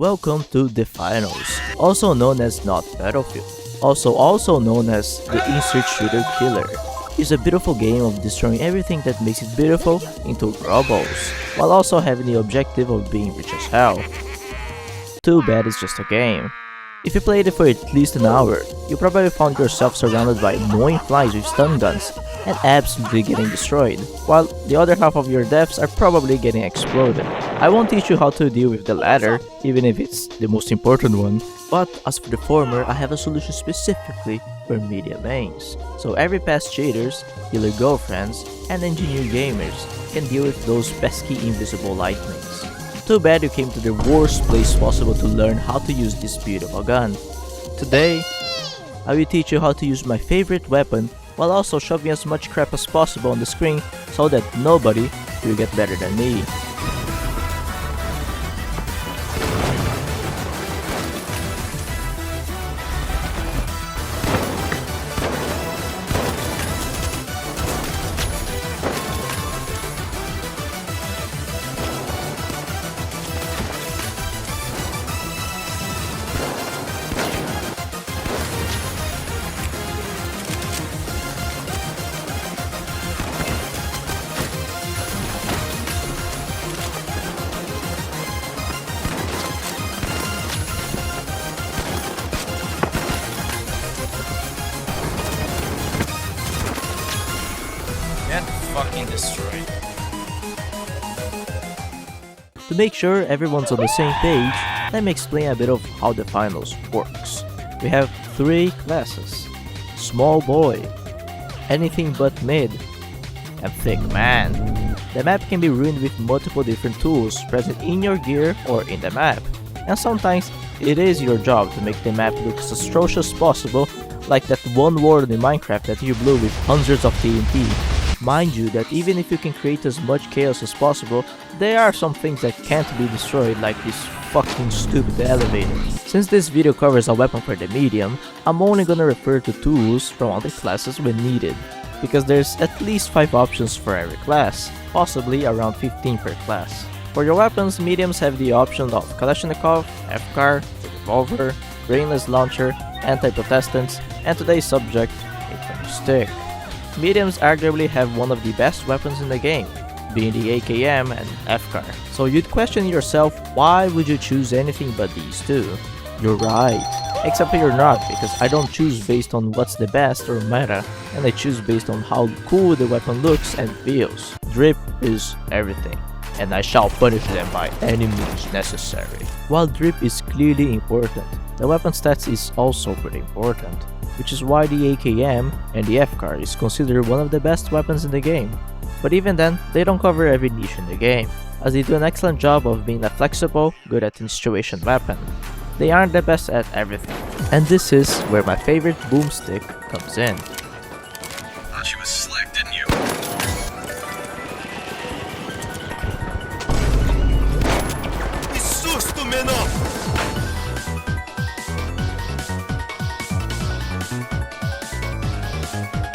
Welcome to the Finals, also known as Not Battlefield, also known as the Insert Shooter Killer. It's a beautiful game of destroying everything that makes it beautiful into rubbles, while also having the objective of being rich as hell. Too bad it's just a game. If you played it for at least an hour, you probably found yourself surrounded by annoying flies with stun guns and absolutely getting destroyed, while the other half of your deaths are probably getting exploded. I won't teach you how to deal with the latter, even if it's the most important one, but as for the former, I have a solution specifically for media mains. So every past cheaters, killer girlfriends, and engineer gamers can deal with those pesky invisible lightnings. Too bad you came to the worst place possible to learn how to use this beautiful gun. Today, I will teach you how to use my favorite weapon while also shoving as much crap as possible on the screen so that nobody will get better than me. Get fucking destroyed. To make sure everyone's on the same page, let me explain a bit of how the finals works. We have 3 classes: Small Boy, Anything But Mid, and Thick Man. The map can be ruined with multiple different tools present in your gear or in the map, and sometimes it is your job to make the map look as atrocious as possible, like that one world in Minecraft that you blew with hundreds of TNT. Mind you that even if you can create as much chaos as possible, there are some things that can't be destroyed, like this fucking stupid elevator. Since this video covers a weapon for the medium, I'm only gonna refer to tools from other classes when needed, because there's at least 5 options for every class, possibly around 15 per class. For your weapons, mediums have the option of Kalashnikov, FCAR, revolver, brainless launcher, anti-protestants, and today's subject, a thumbstick. Mediums arguably have one of the best weapons in the game, being the AKM and FCAR. So you'd question yourself, why would you choose anything but these two? You're right. Except you're not, because I don't choose based on what's the best or meta, and I choose based on how cool the weapon looks and feels. Drip is everything, and I shall punish them by any means necessary. While drip is clearly important, the weapon stats is also pretty important, which is why the AKM and the FCAR is considered one of the best weapons in the game. But even then, they don't cover every niche in the game, as they do an excellent job of being a flexible, good at situation weapon. They aren't the best at everything, and this is where my favorite boomstick comes in. Thought you was slick, didn't you? Susto, menor!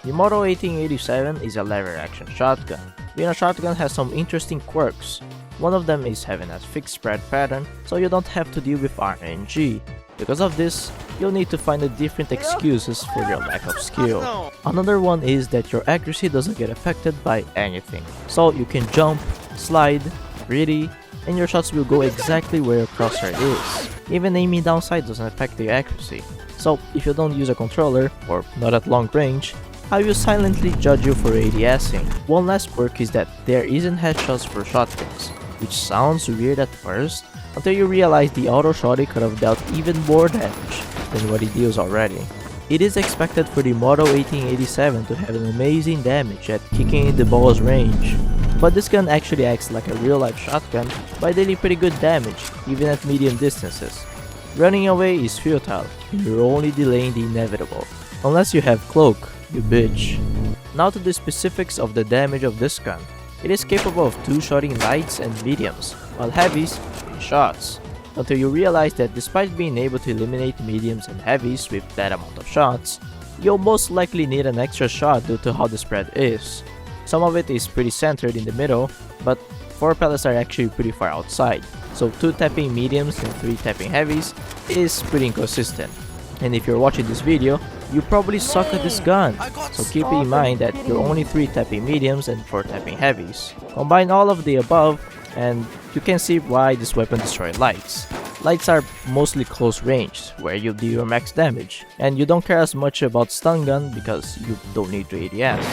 The Model 1887 is a lever-action shotgun. Being a shotgun has some interesting quirks. One of them is having a fixed spread pattern, so you don't have to deal with RNG. Because of this, you'll need to find different excuses for your lack of skill. Another one is that your accuracy doesn't get affected by anything, so you can jump, slide, ready, and your shots will go exactly where your crosshair is. Even aiming down sight doesn't affect the accuracy, so if you don't use a controller, or not at long range, I will silently judge you for ADSing. One last quirk is that there isn't headshots for shotguns, which sounds weird at first, until you realize the auto shotty could have dealt even more damage than what it deals already. It is expected for the Model 1887 to have an amazing damage at kicking in the ball's range, but this gun actually acts like a real-life shotgun by dealing pretty good damage, even at medium distances. Running away is futile, and you're only delaying the inevitable. Unless you have cloak, you bitch. Now to the specifics of the damage of this gun. It is capable of 2-shotting lights and mediums, while heavies 3 shots, until you realize that despite being able to eliminate mediums and heavies with that amount of shots, you'll most likely need an extra shot due to how the spread is. Some of it is pretty centered in the middle, but 4 pellets are actually pretty far outside, so 2 tapping mediums and 3 tapping heavies is pretty inconsistent. And if you're watching this video, you probably suck at this gun, so keep in mind that you're only 3 tapping mediums and 4 tapping heavies. Combine all of the above and you can see why this weapon destroys lights. Lights are mostly close range, where you do your max damage, and you don't care as much about stun gun because you don't need to ADS.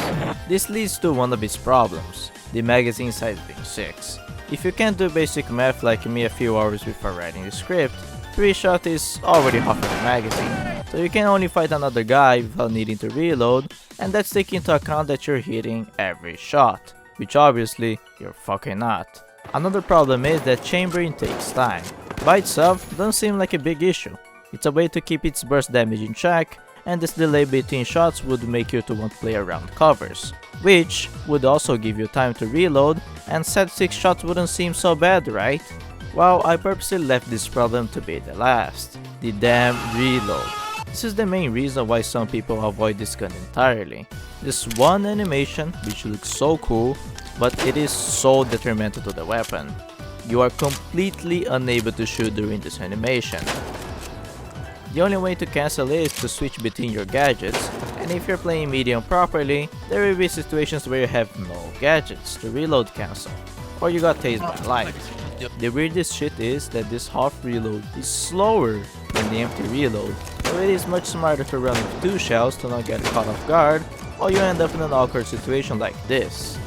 This leads to one of its problems, the magazine size being 6. If you can't do basic math like me a few hours before writing the script, 3 shot is already half of the magazine, so you can only fight another guy without needing to reload, and that's taking into account that you're hitting every shot, which obviously you're fucking not. Another problem is that chambering takes time. By itself, doesn't seem like a big issue. It's a way to keep its burst damage in check, and this delay between shots would make you to want to play around covers, which would also give you time to reload, and set 6 shots wouldn't seem so bad, right? Well, I purposely left this problem to be the last, the damn reload. This is the main reason why some people avoid this gun entirely. This one animation, which looks so cool, but it is so detrimental to the weapon. You are completely unable to shoot during this animation. The only way to cancel it is to switch between your gadgets, and if you're playing medium properly, there will be situations where you have no gadgets to reload cancel, or you got tased by light. The weirdest shit is that this half reload is slower than the empty reload, so it is much smarter to run with 2 shells to not get caught off guard, or you end up in an awkward situation like this.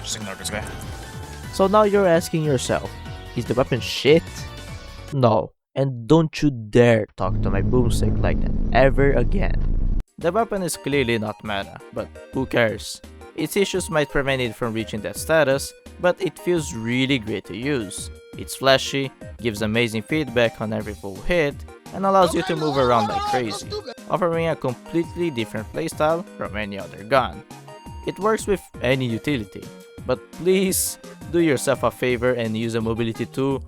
Just ignore this guy. So now you're asking yourself, is the weapon shit? No, and don't you dare talk to my boomstick like that ever again. The weapon is clearly not meta, but who cares? Its issues might prevent it from reaching that status, but it feels really great to use. It's flashy, gives amazing feedback on every full hit, and allows you to move around like crazy, offering a completely different playstyle from any other gun. It works with any utility, but please do yourself a favor and use a mobility tool,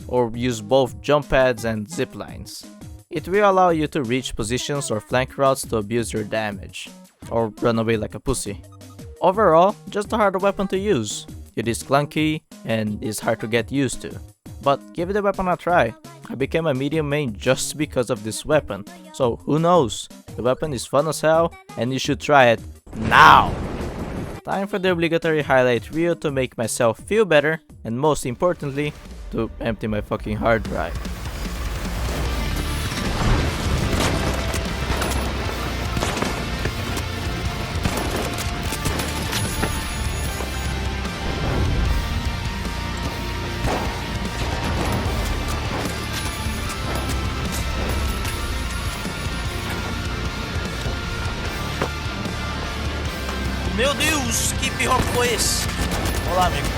or use both jump pads and zip lines. It will allow you to reach positions or flank routes to abuse your damage, or run away like a pussy. Overall, just a harder weapon to use. It is clunky and is hard to get used to, but give the weapon a try. I became a medium main just because of this weapon, so who knows? The weapon is fun as hell and you should try it now! Time for the obligatory highlight reel to make myself feel better, and most importantly, to empty my fucking hard drive. Meu Deus, que pior foi esse? Olá, amigo.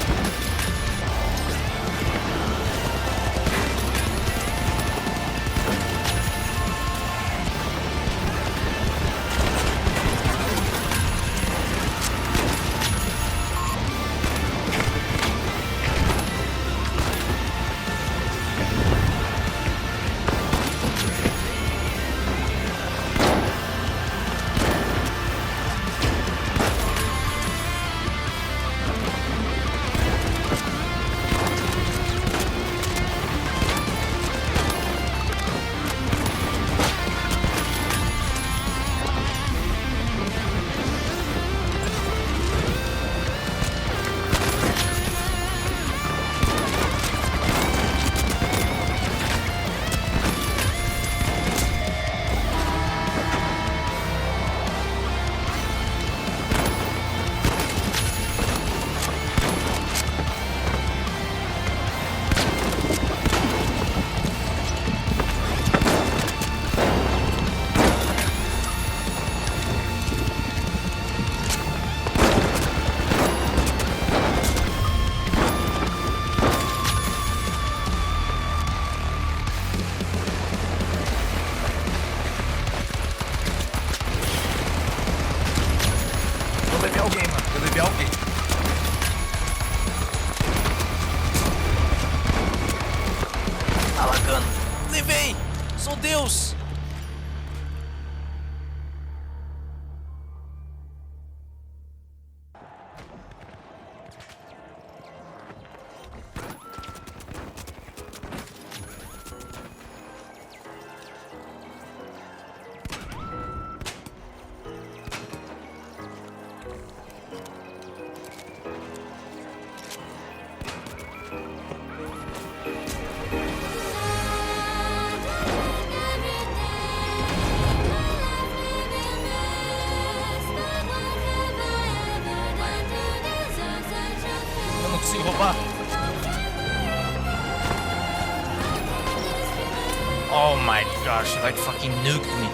Sou Deus! ba? Oh my gosh, you like fucking nuked me.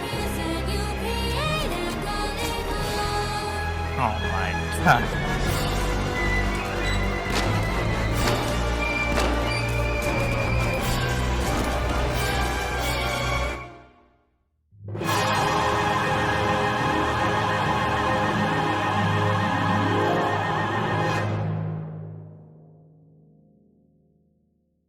Oh my god.